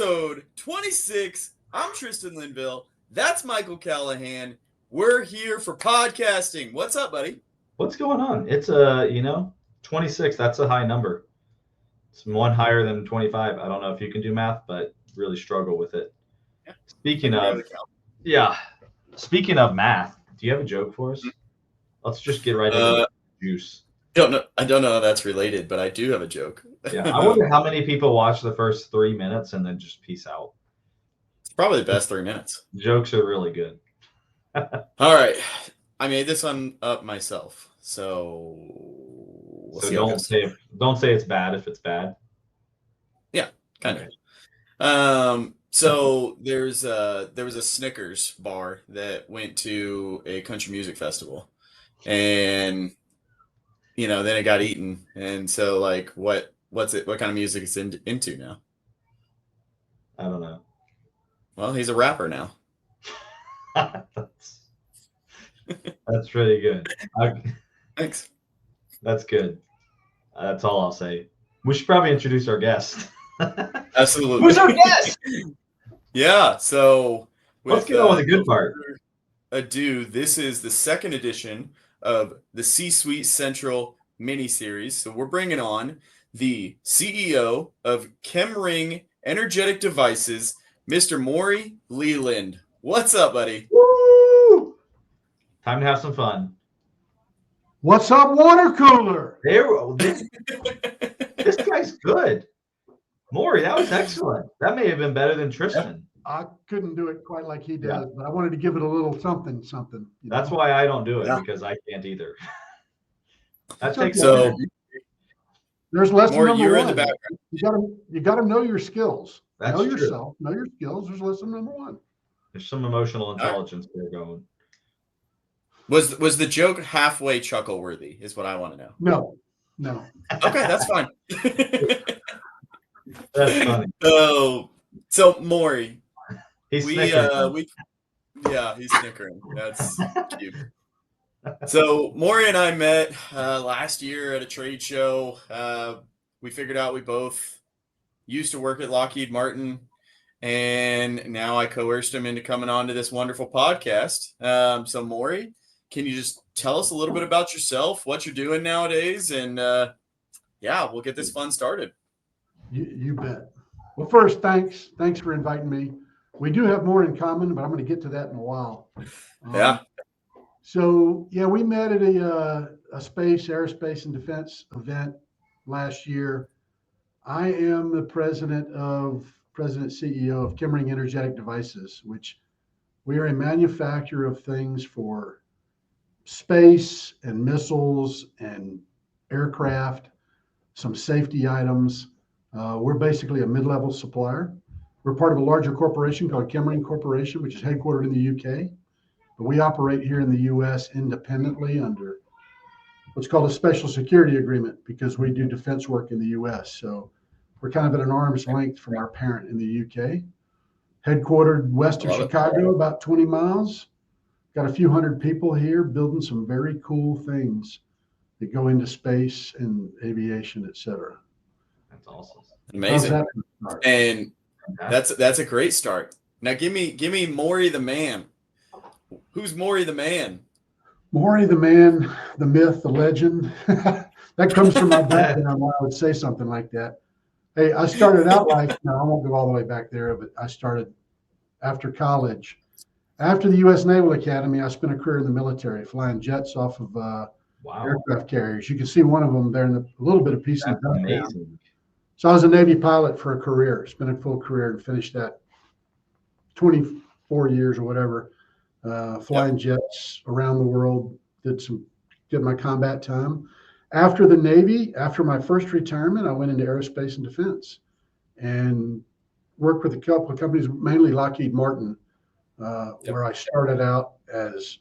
episode 26. I'm Tristan Linville. That's Michael Callahan. We're here for podcasting. What's up, buddy? What's going on? It's 26. That's a high number. It's one higher than 25. I don't know if you can do math, but really struggle with it. Yeah. Speaking of math, do you have a joke for us? Let's just get right into the juice. I don't know how that's related, but I do have a joke. Yeah, I wonder how many people watch the first 3 minutes and then just peace out. It's probably the best 3 minutes. Jokes are really good. All right. I made this one up myself, so don't say it's bad if it's bad. Yeah, kind of. So there was a Snickers bar that went to a country music festival, and then it got eaten. And so, like, what kind of music is into now? I don't know. Well, he's a rapper now. That's really good. Thanks. That's good. That's all I'll say. We should probably introduce our guest. Absolutely. Who's our guest? Yeah. So let's get on with the good part. This is the second edition of the C-Suite Central mini-series. So we're bringing on the CEO of Chemring Energetic Devices, Mr. Morri Leland. What's up, buddy? Woo! Time to have some fun. What's up, water cooler? This guy's good. Morri, that was excellent. That may have been better than Tristan. I couldn't do it quite like he does, but I wanted to give it a little something. That's why I don't do it, because I can't either. That takes so. There's lesson Morri, number you're one. In the background. You got to know your skills. That's know true. Yourself. Know your skills. There's lesson number one. There's some emotional intelligence there going. Was the joke halfway chuckle worthy? Is what I want to know. No. Okay, that's fine. That's funny. So Morri, he's snickering. He's snickering. That's cute. So Morri and I met last year at a trade show. We figured out we both used to work at Lockheed Martin, and now I coerced him into coming on to this wonderful podcast. So Morri, can you just tell us a little bit about yourself, what you're doing nowadays, and we'll get this fun started. You bet. Well, first, thanks for inviting me. We do have more in common, but I'm going to get to that in a while. So we met at a aerospace and defense event last year. I am the president CEO of Chemring Energetic Devices, which we are a manufacturer of things for space and missiles and aircraft, some safety items. We're basically a mid-level supplier. We're part of a larger corporation called Chemring Corporation, which is headquartered in the UK. But we operate here in the US independently under what's called a special security agreement because we do defense work in the US. So we're kind of at an arm's length from our parent in the UK. Headquartered west of Chicago, about 20 miles. Got a few hundred people here building some very cool things that go into space and aviation, et cetera. That's awesome. Amazing. And that's a great start. Now give me Morri the man. Who's Morri the man? Morri the man, the myth, the legend. That comes from my background. I would say something like that. Hey, I started out I won't go all the way back there, but I started after college. After the U.S. Naval Academy, I spent a career in the military, flying jets off of aircraft carriers. You can see one of them there in a little bit of piece of amazing. So I was a Navy pilot for a career, spent a full career and finished that 24 years or whatever, flying jets around the world, did my combat time. After the Navy, after my first retirement, I went into aerospace and defense and worked with a couple of companies, mainly Lockheed Martin, where I started out as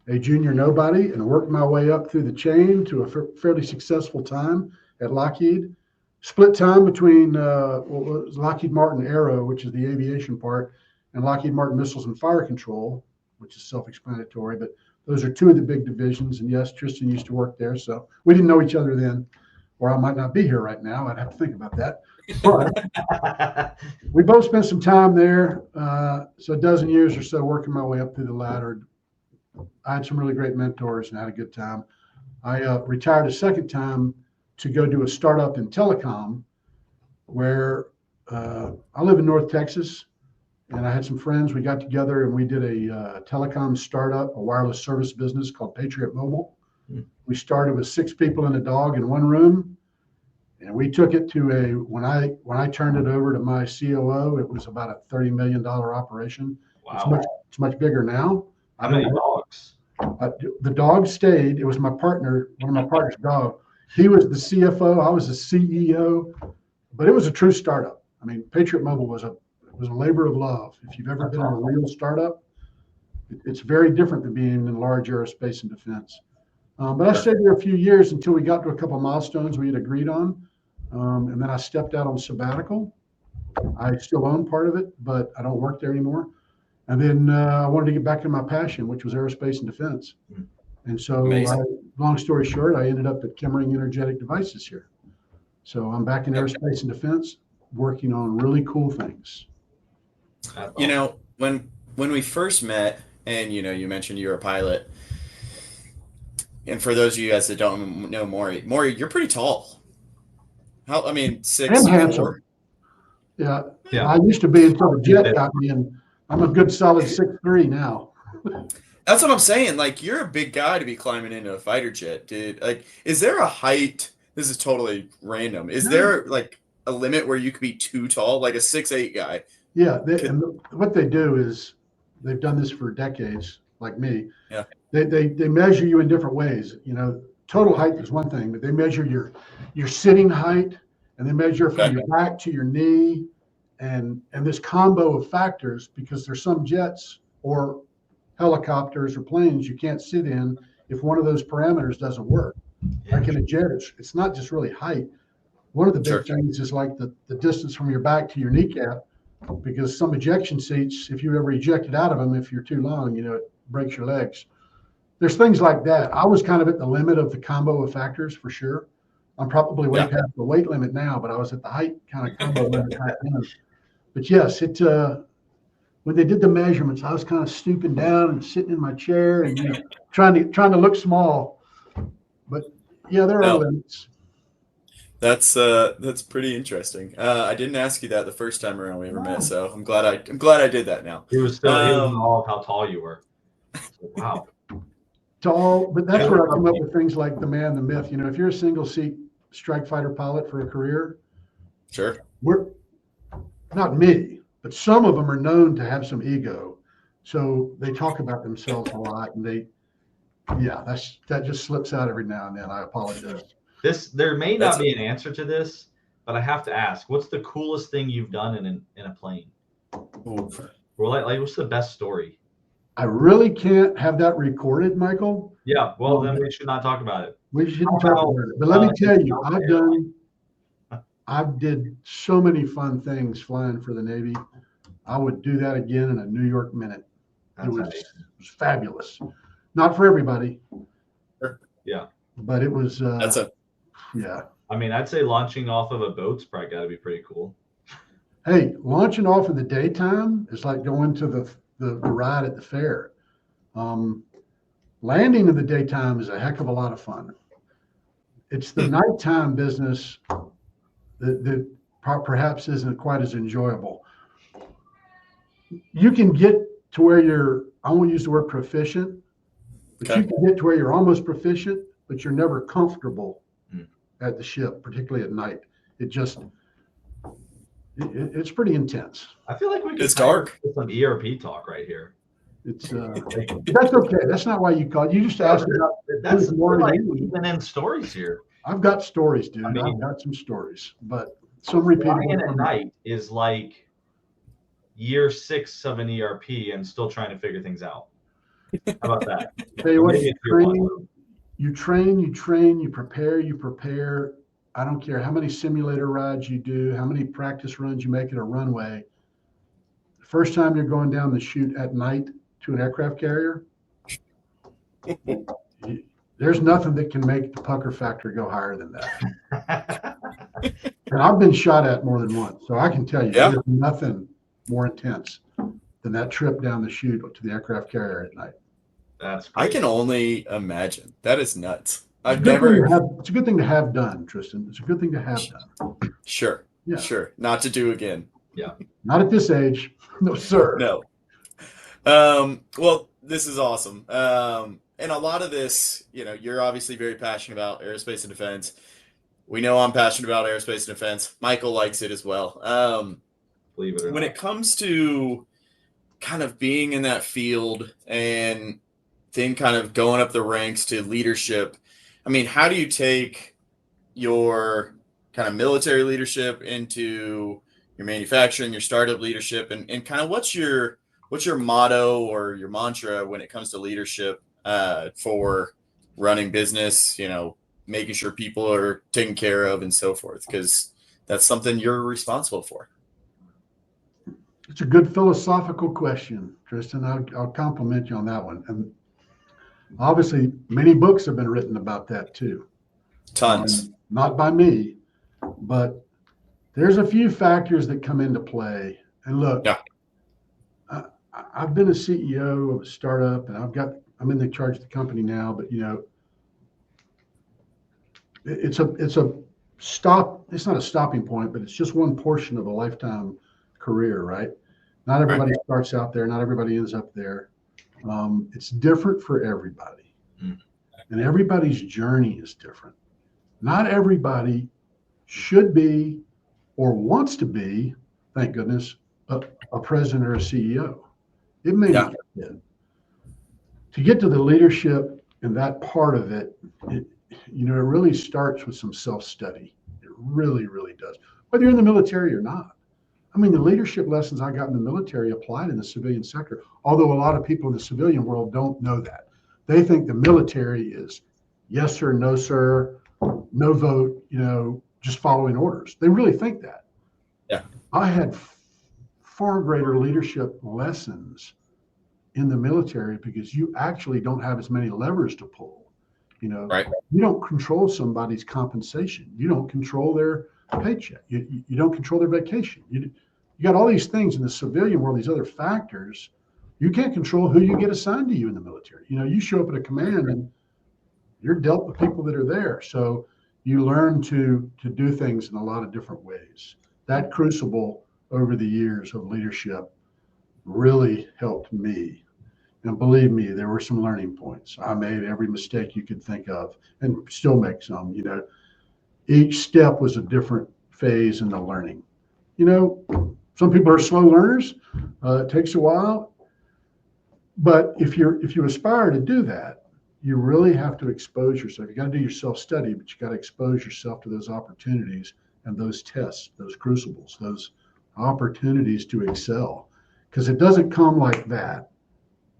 a junior nobody and worked my way up through the chain to a fairly successful time at Lockheed. Split time between Lockheed Martin Aero, which is the aviation part, and Lockheed Martin Missiles and Fire Control, which is self-explanatory. But those are two of the big divisions. And yes, Tristan used to work there. So we didn't know each other then, or I might not be here right now. I'd have to think about that. But we both spent some time there. So a dozen years or so working my way up through the ladder. I had some really great mentors and had a good time. I retired a second time to go do a startup in telecom where I live in North Texas, and I had some friends. We got together and we did a telecom startup, a wireless service business called Patriot Mobile. We started with 6 people and a dog in one room, and we took it to when I turned it over to my COO, it was about a $30 million operation. Wow. It's much bigger now. How many dogs? The dog stayed. It was my partner, one of my partner's dog. He was the CFO. I was the CEO, but it was a true startup. I mean, Patriot Mobile was a labor of love. If you've ever been in a real startup, it's very different than being in large aerospace and defense. But I stayed there a few years until we got to a couple of milestones we had agreed on. And then I stepped out on sabbatical. I still own part of it, but I don't work there anymore. And then I wanted to get back to my passion, which was aerospace and defense. And so, long story short, I ended up at Kemmering Energetic Devices here. So I'm back in aerospace and defense, working on really cool things. You know, when we first met, and you mentioned you were a pilot, and for those of you guys that don't know Morri, you're pretty tall. I mean, 6'4". Yeah. I used to be until the jet got me, and I'm a good solid 6'3" now. That's what I'm saying. Like, you're a big guy to be climbing into a fighter jet, dude. Like, is there a height? This is totally random. Is there like a limit where you could be too tall, like a 6'8" guy? Yeah. And what they do is they've done this for decades, like me. Yeah. They measure you in different ways. Total height is one thing, but they measure your sitting height, and they measure from your back to your knee, and this combo of factors, because there's some jets or helicopters or planes you can't sit in if one of those parameters doesn't work. Like in a jet, it's not just really height. One of the big things is like the distance from your back to your kneecap, because some ejection seats, if you ever ejected out of them, if you're too long, it breaks your legs. There's things like that. I was kind of at the limit of the combo of factors for sure. I'm probably way past the weight limit now, but I was at the height kind of combo limit back then. But yes, when they did the measurements, I was kind of stooping down and sitting in my chair and trying to look small. But yeah, there are limits. That's pretty interesting. I didn't ask you that the first time around we ever met, so I'm glad I did that now. He was in awe of how tall you were. Wow. Tall, but that's where I come up with things like the man, the myth. If you're a single seat strike fighter pilot for a career, we're not me, but some of them are known to have some ego, so they talk about themselves a lot, and that just slips out every now and then. I apologize. There may not be an answer to this, but I have to ask: what's the coolest thing you've done in a plane? Or what's the best story? I really can't have that recorded, Michael. Yeah, well, then we should not talk about it. We shouldn't talk about it. But let me tell you, I did so many fun things flying for the Navy. I would do that again in a New York minute. It was fabulous. Not for everybody. Yeah. But it was. Yeah. I mean, I'd say launching off of a boat's probably got to be pretty cool. Hey, launching off in the daytime is like going to the ride at the fair. Landing in the daytime is a heck of a lot of fun. It's the nighttime business that perhaps isn't quite as enjoyable. You can get to where I won't use the word proficient, but you can get to where you're almost proficient, but you're never comfortable at the ship, particularly at night. It's pretty intense. I feel like it's dark. Some ERP talk right here. It's that's okay. That's not why you called. You just asked about. That's more like even in stories here. I've got stories, dude. I've got some stories, but some repeatable. Flying at night is like year 6 of an ERP and still trying to figure things out. How about that? Tell you what, you train, you prepare. I don't care how many simulator rides you do, how many practice runs you make at a runway. The first time you're going down the chute at night to an aircraft carrier, there's nothing that can make the pucker factor go higher than that. And I've been shot at more than once. So I can tell you, Yeah. there's nothing more intense than that trip down the chute to the aircraft carrier at night. That's I great. can only imagine. That is nuts. I've It's a good thing never. to have- It's a good thing to have done, Tristan. It's a good thing to have done. Sure. Yeah. Sure. Not to do again. Not at this age. No, sir. No. Well, this is awesome. And a lot of this, you're obviously very passionate about aerospace and defense. We know I'm passionate about aerospace and defense. Michael likes it as well. Believe it or When not. it comes to kind of being in that field and then kind of going up the ranks to leadership, I mean, how do you take your kind of military leadership into your manufacturing, your startup leadership, and kind of what's your motto or your mantra when it comes to leadership for running business, making sure people are taken care of and so forth, because that's something you're responsible for. It's a good philosophical question, Tristan. I'll compliment you on that one. And obviously, many books have been written about that too. Tons. Not by me, but there's a few factors that come into play. And look, Yeah. I've been a CEO of a startup, and I'm in the charge of the company now. But it's a stop. It's not a stopping point, but it's just one portion of a lifetime career, right? Not everybody starts out there. Not everybody ends up there. It's different for everybody, and everybody's journey is different. Not everybody should be or wants to be, thank goodness, a president or a CEO. It may not fit. To get to the leadership and that part of it, it really starts with some self-study. It really, really does. Whether you're in the military or not. I mean, the leadership lessons I got in the military applied in the civilian sector, although a lot of people in the civilian world don't know that. They think the military is yes, sir, no, sir, no vote, just following orders. They really think that. Yeah. I had far greater leadership lessons in the military because you actually don't have as many levers to pull. Right. You don't control somebody's compensation. You don't control their paycheck. You don't control their vacation. You got all these things in the civilian world, these other factors. You can't control who you get assigned to you in the military. You show up at a command and you're dealt with people that are there. So you learn to do things in a lot of different ways. That crucible over the years of leadership really helped me. And believe me, there were some learning points. I made every mistake you could think of and still make some. Each step was a different phase in the learning. Some people are slow learners. It takes a while. But if you aspire to do that, you really have to expose yourself. You got to do your self-study, but you got to expose yourself to those opportunities and those tests, those crucibles, those opportunities to excel. Because it doesn't come like that.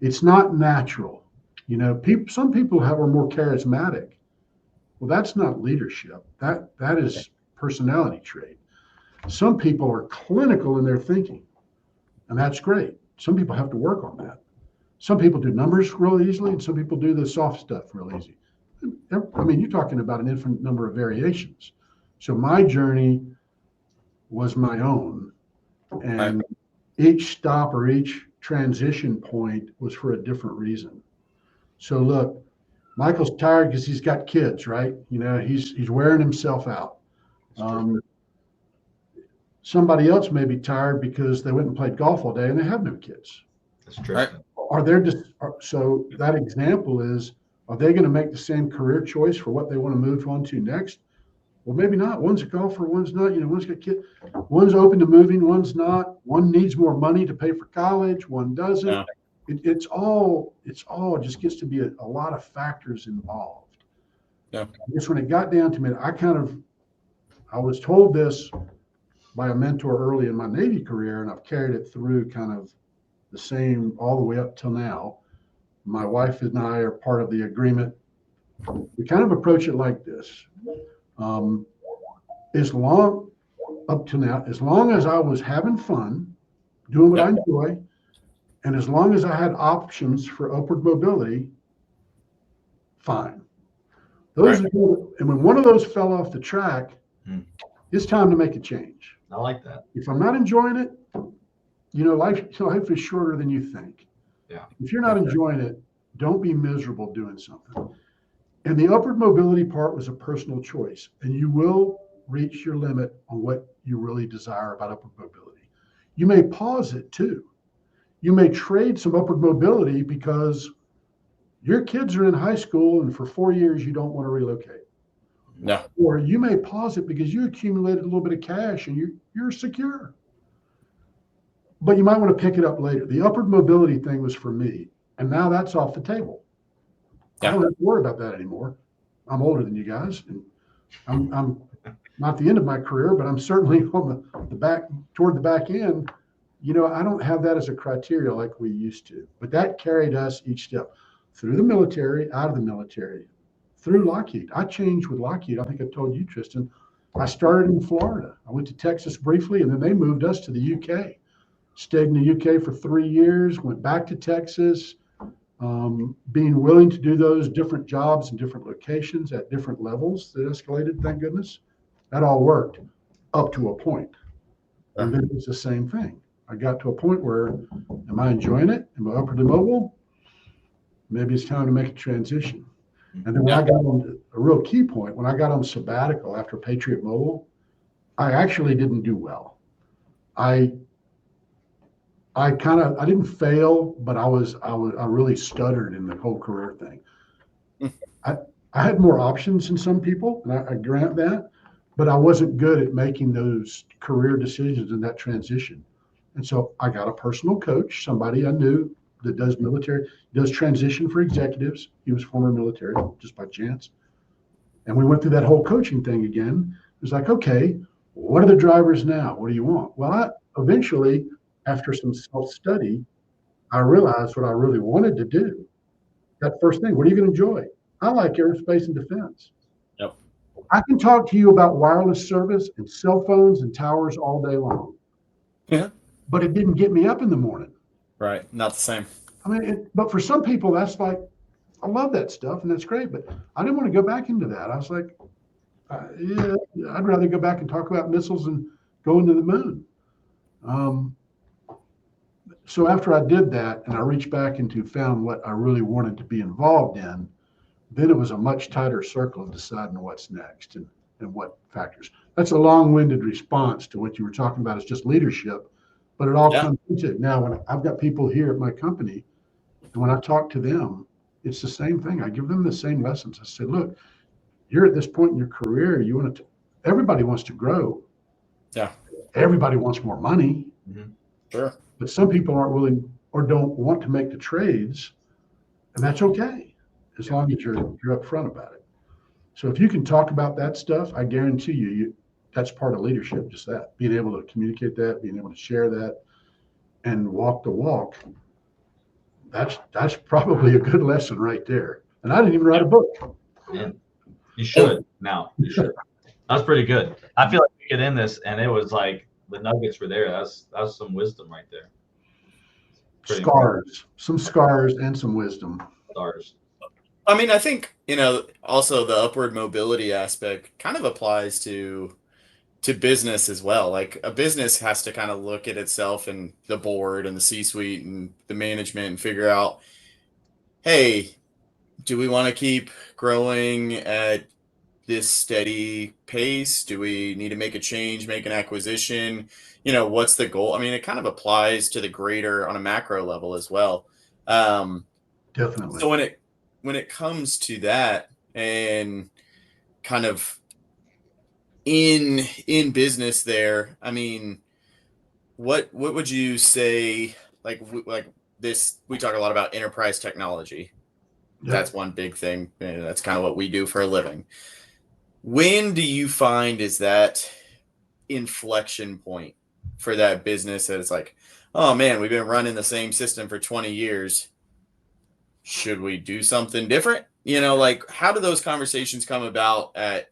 It's not natural. Some people are more charismatic. Well, that's not leadership. That is personality trait. Some people are clinical in their thinking, and that's great. Some people have to work on that. Some people do numbers real easily, and some people do the soft stuff real easy. I mean, you're talking about an infinite number of variations. So my journey was my own, and each stop or each transition point was for a different reason. So look, Michael's tired because he's got kids, right? He's wearing himself out. Somebody else may be tired because they went and played golf all day and they have no kids. That's true. Right. So that example is, are they going to make the same career choice for what they want to move on to next? Well, maybe not. One's a golfer, one's not. One's got kids. One's open to moving, one's not. One needs more money to pay for college, one doesn't. Yeah. It's all just gets to be a lot of factors involved. Yeah. I guess when it got down to it, I was told this by a mentor early in my Navy career, and I've carried it through kind of the same all the way up till now. My wife and I are part of the agreement. We kind of approach it like this. As long as I was having fun, doing what I enjoy, and as long as I had options for upward mobility, fine. And when one of those fell off the track, It's time to make a change. I like that. If I'm not enjoying it, life is shorter than you think. Yeah. If you're not enjoying it, don't be miserable doing something. And the upward mobility part was a personal choice, and you will reach your limit on what you really desire about upward mobility. You may pause it too. You may trade some upward mobility because your kids are in high school and for 4 years you don't want to relocate. No. Or you may pause it because you accumulated a little bit of cash and you're secure. But you might want to pick it up later. The upward mobility thing was for me, and now that's off the table. I don't have to worry about that anymore. I'm older than you guys, and I'm not the end of my career, but I'm certainly on the back toward the back end. I don't have that as a criteria like we used to, but that carried us each step through the military, out of the military, through Lockheed. I changed with Lockheed. I think I told you, Tristan. I started in Florida. I went to Texas briefly, and then they moved us to the UK. Stayed in the UK for 3 years, went back to Texas, being willing to do those different jobs in different locations at different levels that escalated, thank goodness. That all worked up to a point. And then it was the same thing. I got to a point where, am I enjoying it? Am I upwardly mobile? Maybe it's time to make a transition. And then when I got on a real key point, when I got on sabbatical after Patriot Mobile, I actually didn't do well. I didn't fail, but I really stuttered in the whole career thing. I had more options than some people, and I grant that, but I wasn't good at making those career decisions in that transition. And so I got a personal coach, somebody I knew that does transition for executives. He was former military, just by chance. And we went through that whole coaching thing again. It was like, okay, what are the drivers now? What do you want? Well, eventually, after some self-study, I realized what I really wanted to do. That first thing, what are you going to enjoy? I like aerospace and defense. Yep. I can talk to you about wireless service and cell phones and towers all day long. Yeah. But it didn't get me up in the morning. Right. Not the same. I mean, but for some people, that's like, I love that stuff and that's great, but I didn't want to go back into that. I was like, yeah, I'd rather go back and talk about missiles and going to the moon. So after I did that and I reached back into found what I really wanted to be involved in, then it was a much tighter circle of deciding what's next and what factors. That's a long-winded response to what you were talking about. It's just leadership, but it all comes into it. Now, when I've got people here at my company, and when I talk to them, it's the same thing. I give them the same lessons. I say, look, you're at this point in your career. Everybody wants to grow. Yeah. Everybody wants more money. Mm-hmm. Sure. But some people aren't willing or don't want to make the trades, and that's okay, as long as you're upfront about it. So if you can talk about that stuff, I guarantee you that's part of leadership, just that, being able to communicate that, being able to share that, and walk the walk. That's probably a good lesson right there. And I didn't even write a book. And you should now. You should. That's pretty good. I feel like we get in this, and it was like the nuggets were there. That's some wisdom right there. Some scars and some wisdom. Scars. I mean, I think, also the upward mobility aspect kind of applies to business as well. Like a business has to kind of look at itself and the board and the C-suite and the management and figure out, hey, do we want to keep growing at this steady pace? Do we need to make a change, make an acquisition? What's the goal? I mean, it kind of applies to the greater on a macro level as well. Definitely. So when it comes to that and kind of in business there, I mean, what would you say, like this, we talk a lot about enterprise technology. Yeah. That's one big thing. That's kind of what we do for a living. When do you find is that inflection point for that business that it's like, oh man, we've been running the same system for 20 years. Should we do something different? Like how do those conversations come about at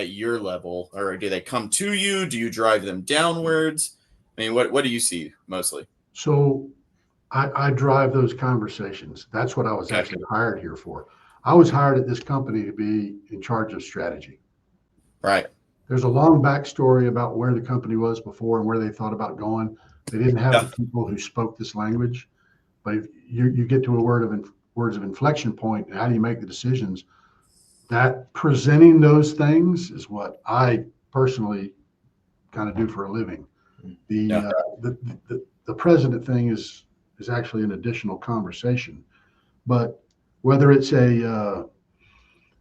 your level, or do they come to you? Do you drive them downwards? I mean, what do you see mostly? So I drive those conversations. That's what I was actually hired here for. I was hired at this company to be in charge of strategy. Right. There's a long backstory about where the company was before and where they thought about going. They didn't have the people who spoke this language, but if you get to a words of inflection point, and how do you make the decisions? That presenting those things is what I personally kind of do for a living. The president thing is actually an additional conversation, but whether it's a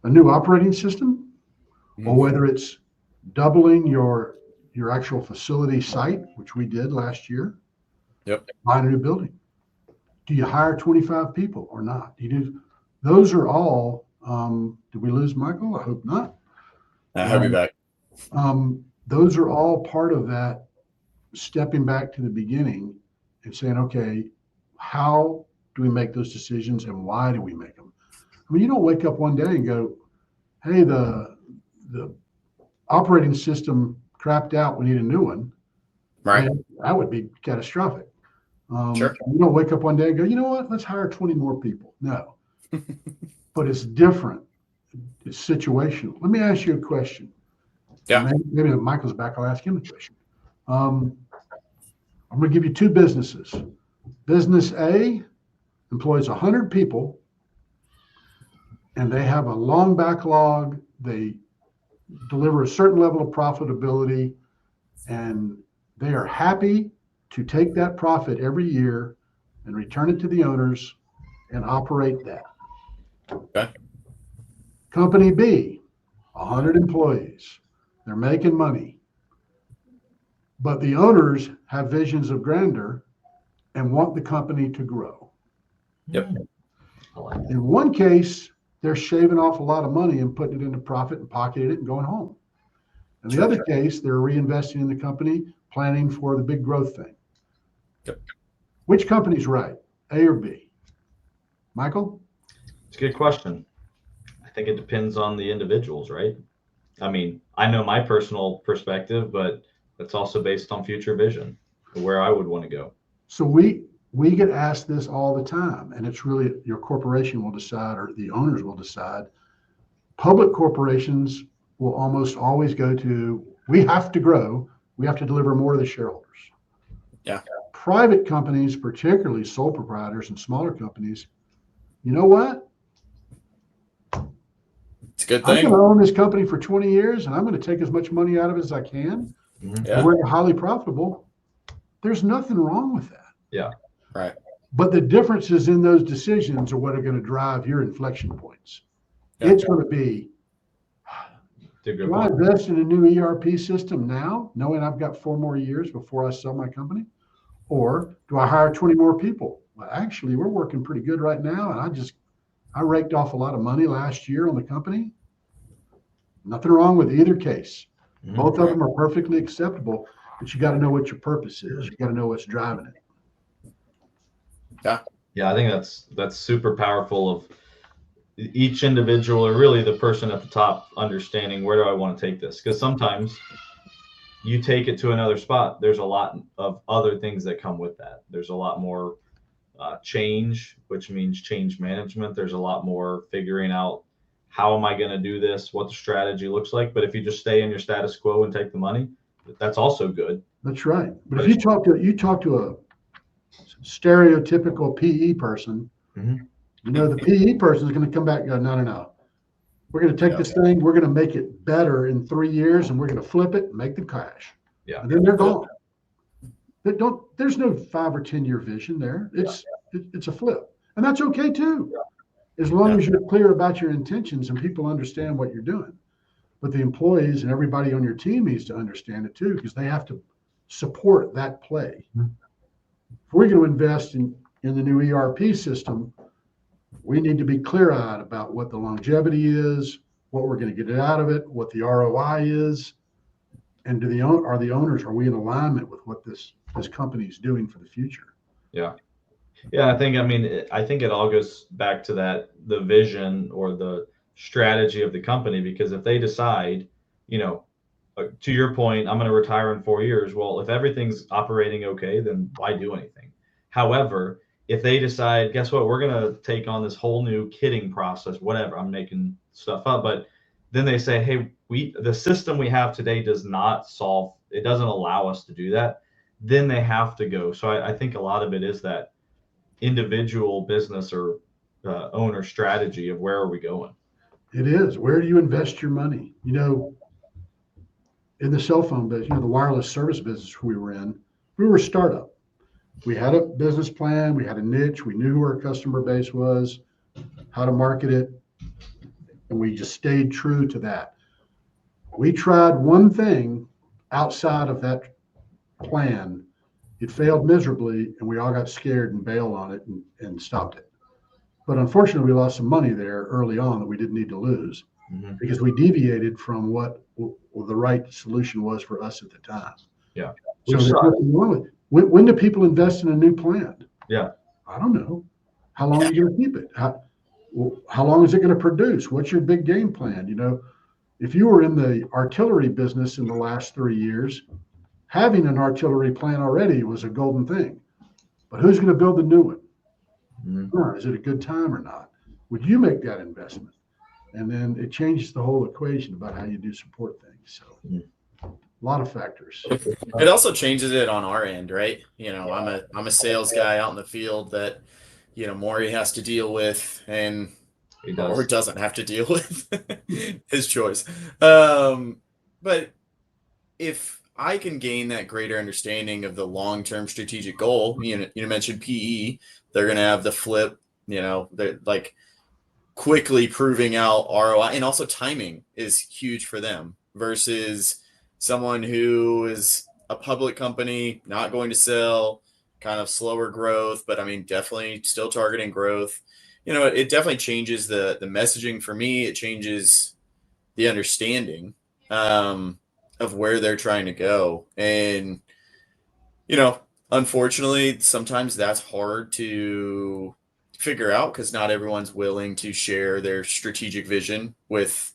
new operating system, or whether it's doubling your actual facility site, which we did last year. Yep. Buying a new building. Do you hire 25 people or not? Those are all. Did we lose Michael? I hope not. I'll be back. Those are all part of that stepping back to the beginning and saying, okay, how do we make those decisions and why do we make them? I mean, you don't wake up one day and go, hey, the operating system crapped out, we need a new one. Right. And that would be catastrophic. Sure. You don't wake up one day and go, you know what, let's hire 20 more people. No. But it's different. It's situational. Let me ask you a question. Yeah. Maybe if Michael's back, I'll ask him a question. I'm going to give you two businesses. Business A employs 100 people, and they have a long backlog. They deliver a certain level of profitability, and they are happy to take that profit every year and return it to the owners and operate that. Okay. Company B, 100 employees. They're making money. But the owners have visions of grandeur and want the company to grow. Yep. In one case, they're shaving off a lot of money and putting it into profit and pocketing it and going home. In the other case, they're reinvesting in the company, planning for the big growth thing. Yep. Which company's right, A or B? Michael? It's a good question. I think it depends on the individuals, right? I mean, I know my personal perspective, but it's also based on future vision, where I would want to go. So we get asked this all the time, and it's really your corporation will decide or the owners will decide. Public corporations will almost always go to, we have to grow, we have to deliver more to the shareholders. Yeah. Private companies, particularly sole proprietors and smaller companies, you know what? It's a good I'm thing. going to own this company for 20 years, and I'm going to take as much money out of it as I can. Yeah. And we're highly profitable. There's nothing wrong with that. Yeah. Right. But the differences in those decisions are what are going to drive your inflection points. Yeah. It's going to be, do I invest in a new ERP system now, knowing I've got 4 more years before I sell my company? Or do I hire 20 more people? Well, actually, we're working pretty good right now, and I raked off a lot of money last year on the company. Nothing wrong with either case. Both of them are perfectly acceptable, but you got to know what your purpose is. You got to know what's driving it. Yeah, I think that's super powerful of each individual, or really the person at the top, understanding where do I want to take this? Because sometimes you take it to another spot. There's a lot of other things that come with that. There's a lot more change, which means change management. There's a lot more figuring out how am I going to do this, what the strategy looks like. But if you just stay in your status quo and take the money, that's also good. That's right. But if you talk to a stereotypical PE person, you know, the PE person is going to come back and go, no. We're going to take this thing, we're going to make it better in 3 years, and we're going to flip it and make the cash. Yeah. And then they're gone. There's no 5 or 10 year vision there. It's a flip. And that's okay too. As long as you're clear about your intentions and people understand what you're doing. But the employees and everybody on your team needs to understand it too, because they have to support that play. If we're going to invest in the new ERP system, we need to be clear-eyed about what the longevity is, what we're going to get out of it, what the ROI is, and are we in alignment with what this company is doing for the future? Yeah. I think it all goes back to the vision or the strategy of the company, because if they decide, to your point, I'm going to retire in 4 years. Well, if everything's operating okay, then why do anything? However, if they decide, guess what, we're going to take on this whole new kitting process, whatever, I'm making stuff up, but then they say, hey, the system we have today doesn't allow us to do that. Then they have to go. So I think a lot of it is that individual business or owner strategy of where are we going. It is. Where do you invest your money? In the cell phone business, the wireless service business we were a startup. We had a business plan. We had a niche. We knew who our customer base was, how to market it, and we just stayed true to that. We tried one thing outside of that plan. It failed miserably, and we all got scared and bailed on it and stopped it. But unfortunately, we lost some money there early on that we didn't need to lose because we deviated from what the right solution was for us at the time. Yeah. So there's nothing wrong with it. When do people invest in a new plant? Yeah. I don't know. How long are you going to keep it? How long is it going to produce? What's your big game plan? If you were in the artillery business in the last 3 years, having an artillery plant already was a golden thing. But who's going to build the new one? Is it a good time or not? Would you make that investment? And then it changes the whole equation about how you do support things. So a lot of factors. It also changes it on our end, right? I'm a sales guy out in the field that, Morri has to deal with and or doesn't have to deal with. His choice. But if I can gain that greater understanding of the long-term strategic goal, you mentioned PE, they're going to have the flip, they're like quickly proving out ROI, and also timing is huge for them versus someone who is a public company, not going to sell, kind of slower growth, but definitely still targeting growth. It definitely changes the messaging for me. It changes the understanding of where they're trying to go. And, unfortunately, sometimes that's hard to figure out because not everyone's willing to share their strategic vision with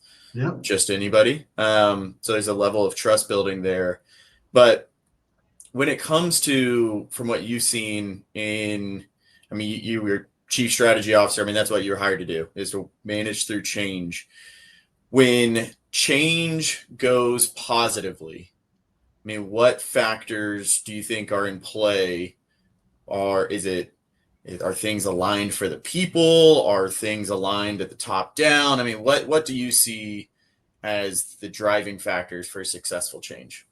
just anybody. So there's a level of trust building there. But when it comes to, from what you've seen you were chief strategy officer. That's what you're hired to do, is to manage through change. When change goes positively, what factors do you think are in play? Are things aligned for the people? Are things aligned at the top down? What do you see as the driving factors for successful change?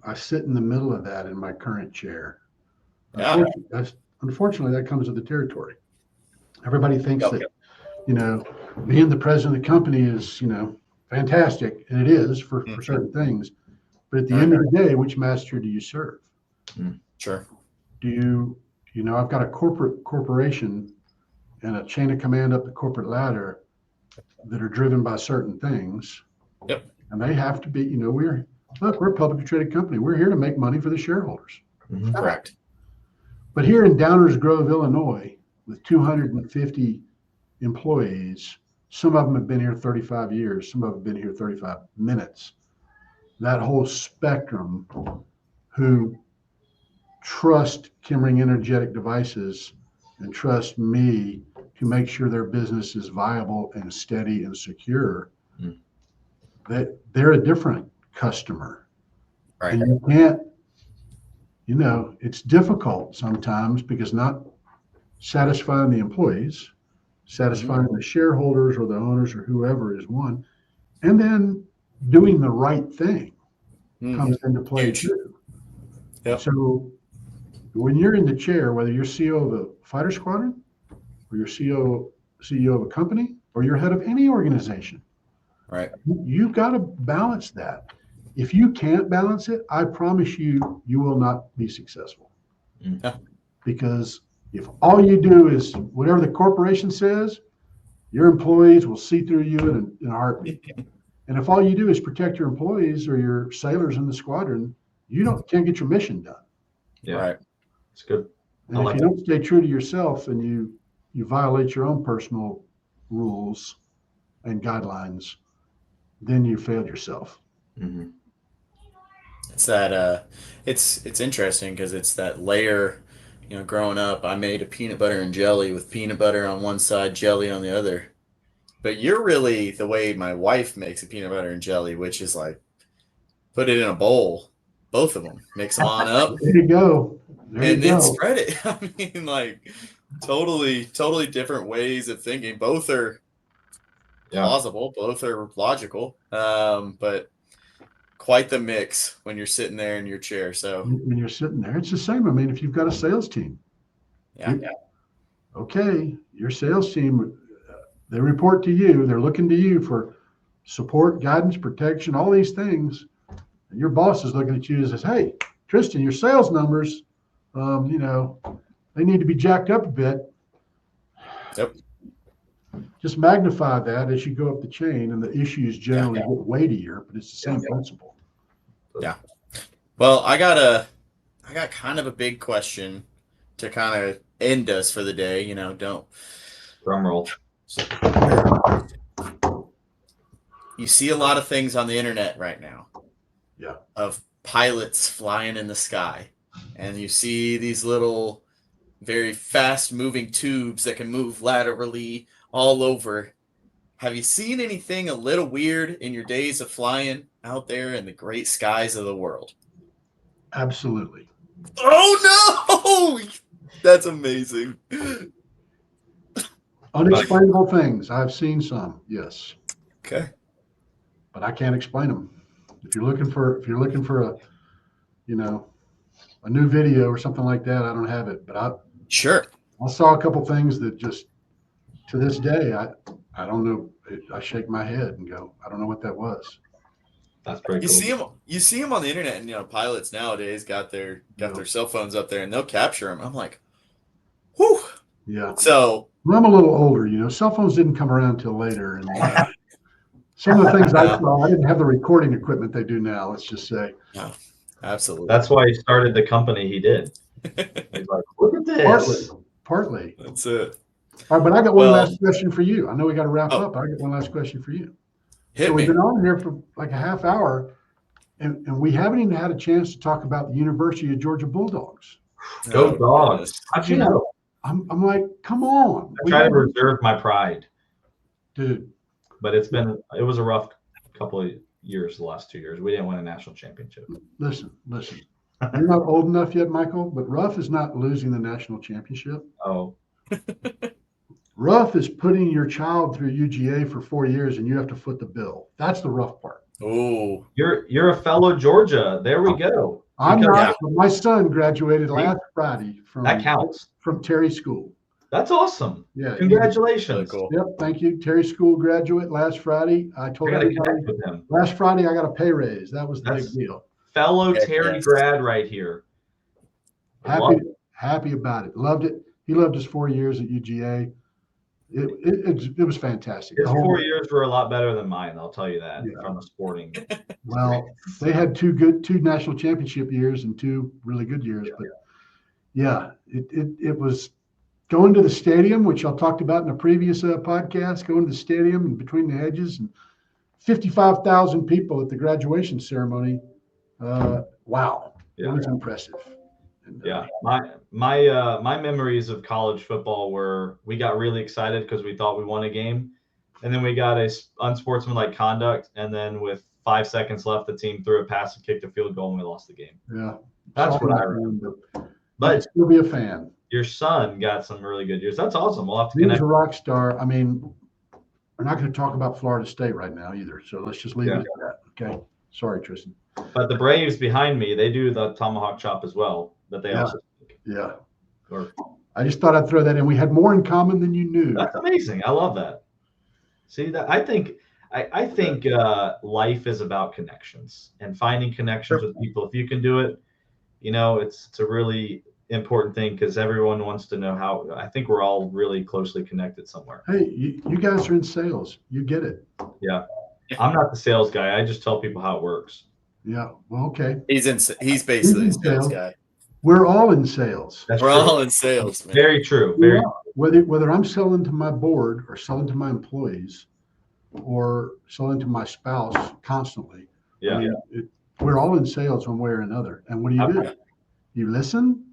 I sit in the middle of that in my current chair. Yeah. Unfortunately, that comes with the territory. Everybody thinks that, being the president of the company is, fantastic, and it is for certain things. But at the end of the day, which master do you serve? Sure. I've got a corporation and a chain of command up the corporate ladder that are driven by certain things. Yep. And they have to be, we're a publicly traded company. We're here to make money for the shareholders. Correct. But here in Downers Grove, Illinois, with 250 employees, some of them have been here 35 years, some of them have been here 35 minutes. That whole spectrum who trust Kimmering Energetic Devices and trust me to make sure their business is viable and steady and secure, that they're a different customer. Right. And you can't, it's difficult sometimes because not satisfying the employees, satisfying the shareholders or the owners or whoever is one, and then doing the right thing comes into play too. Yep. So when you're in the chair, whether you're CEO of a fighter squadron or you're CEO of a company or you're head of any organization, right, you've got to balance that. If you can't balance it, I promise you, you will not be successful. Because if all you do is whatever the corporation says, your employees will see through you in a heartbeat. And if all you do is protect your employees or your sailors in the squadron, you can't get your mission done. Yeah, right. It's good. And if you don't stay true to yourself and you violate your own personal rules and guidelines, then you failed yourself. It's that it's interesting because it's that layer. Growing up, I made a peanut butter and jelly with peanut butter on one side, jelly on the other. But you're really the way my wife makes a peanut butter and jelly, which is like put it in a bowl, both of them, mix them on up, There you go. and then spread it. I mean, like totally different ways of thinking. Both are plausible, both are logical, but quite the mix when you're sitting there in your chair. So when you're sitting there, it's the same. I mean, if you've got a sales team, okay, your sales team, they report to you. They're looking to you for support, guidance, protection, all these things. And your boss is looking at you and says, "Hey, Tristan, your sales numbers, they need to be jacked up a bit." Yep. Just magnify that as you go up the chain, and the issues generally get weightier, but it's the same principle. Yeah. Well, I got kind of a big question to kind of end us for the day. Don't drum roll. You see a lot of things on the internet right now. Yeah. Of pilots flying in the sky, and you see these little, very fast-moving tubes that can move laterally all over. Have you seen anything a little weird in your days of flying out there in the great skies of the world? Absolutely. Oh no! That's amazing. Unexplainable things. I've seen some, yes. Okay. But I can't explain them. If you're looking for a new video or something like that, I don't have it. But I saw a couple things that just to this day I don't know. I shake my head and go, I don't know what that was. That's pretty cool. You see them on the internet, and pilots nowadays got their cell phones up there, and they'll capture them. I'm like, whew. Yeah. So I'm a little older. Cell phones didn't come around till later, and some of the things I saw, I didn't have the recording equipment they do now. Let's just say. Yeah, absolutely. That's why he started the company he did. He's like, look at this. Partly. That's it. All right, but I got one last question for you. I know we got to wrap up. I got one last question for you. We've been on here for like a half hour, and we haven't even had a chance to talk about the University of Georgia Bulldogs. Go Dogs! How'd you know? I'm like, come on. I try to reserve my pride, dude. But it was a rough couple of years. The last 2 years, we didn't win a national championship. Listen. You're not old enough yet, Michael, but Ruff is not losing the national championship. Oh. Ruff is putting your child through UGA for 4 years, and you have to foot the bill. That's the rough part. Oh, you're a fellow Georgia. There we go. I'm not. But my son graduated last Friday that counts from Terry School. That's awesome. Yeah, congratulations. Really cool. Yep, thank you. Terry School graduate last Friday. I told everybody last Friday I got a pay raise. That was the big deal. Fellow Terry grad right here. Happy about it. Loved it. He loved his 4 years at UGA. It was fantastic. His 4 years were a lot better than mine. I'll tell you that from the sporting. Well, they had two national championship years and 2 really good years. But it was going to the stadium, which I talked about in a previous podcast. Going to the stadium and between the hedges, and 55,000 people at the graduation ceremony. Wow, it was impressive. Yeah, my memories of college football were we got really excited because we thought we won a game, and then we got a unsportsmanlike conduct, and then with 5 seconds left, the team threw a pass and kicked a field goal, and we lost the game. Yeah, that's what I remember. But still be a fan. Your son got some really good years. That's awesome. We'll have to connect. He was a rock star. I mean, we're not going to talk about Florida State right now either, so let's just leave it at that. Okay. Sorry, Tristan. But the Braves behind me, they do the tomahawk chop as well. That they also I just thought I'd throw that in. We had more in common than you knew. That's amazing. I love that. See that? I think life is about connections and finding connections with people. If you can do it, it's a really important thing because everyone wants to know how. I think we're all really closely connected somewhere. Hey, you guys are in sales. You get it. Yeah. I'm not the sales guy. I just tell people how it works. Yeah. Well, okay. He's basically a sales guy. We're all in sales. We're all in sales, man. Very true. Whether I'm selling to my board or selling to my employees or selling to my spouse constantly. Yeah. I mean, we're all in sales one way or another. And what do? You listen,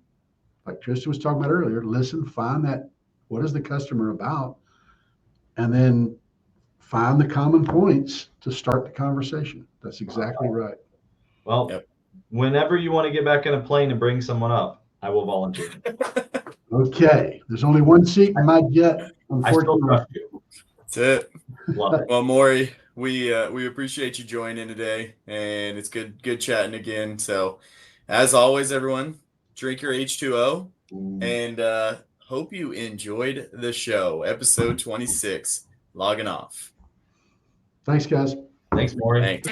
like Tristan was talking about earlier, listen, find that, what is the customer about? And then find the common points to start the conversation. That's exactly right. Well, Yep. Whenever you want to get back in a plane and bring someone up, I will volunteer. Okay. There's only one seat you might get, I still unfortunately. trust you. That's it. Love it. Well, Morri, we appreciate you joining today, and it's good chatting again. So, as always, everyone, drink your H2O, and hope you enjoyed the show. Episode 26, logging off. Thanks, guys. Thanks, Morri. Thanks.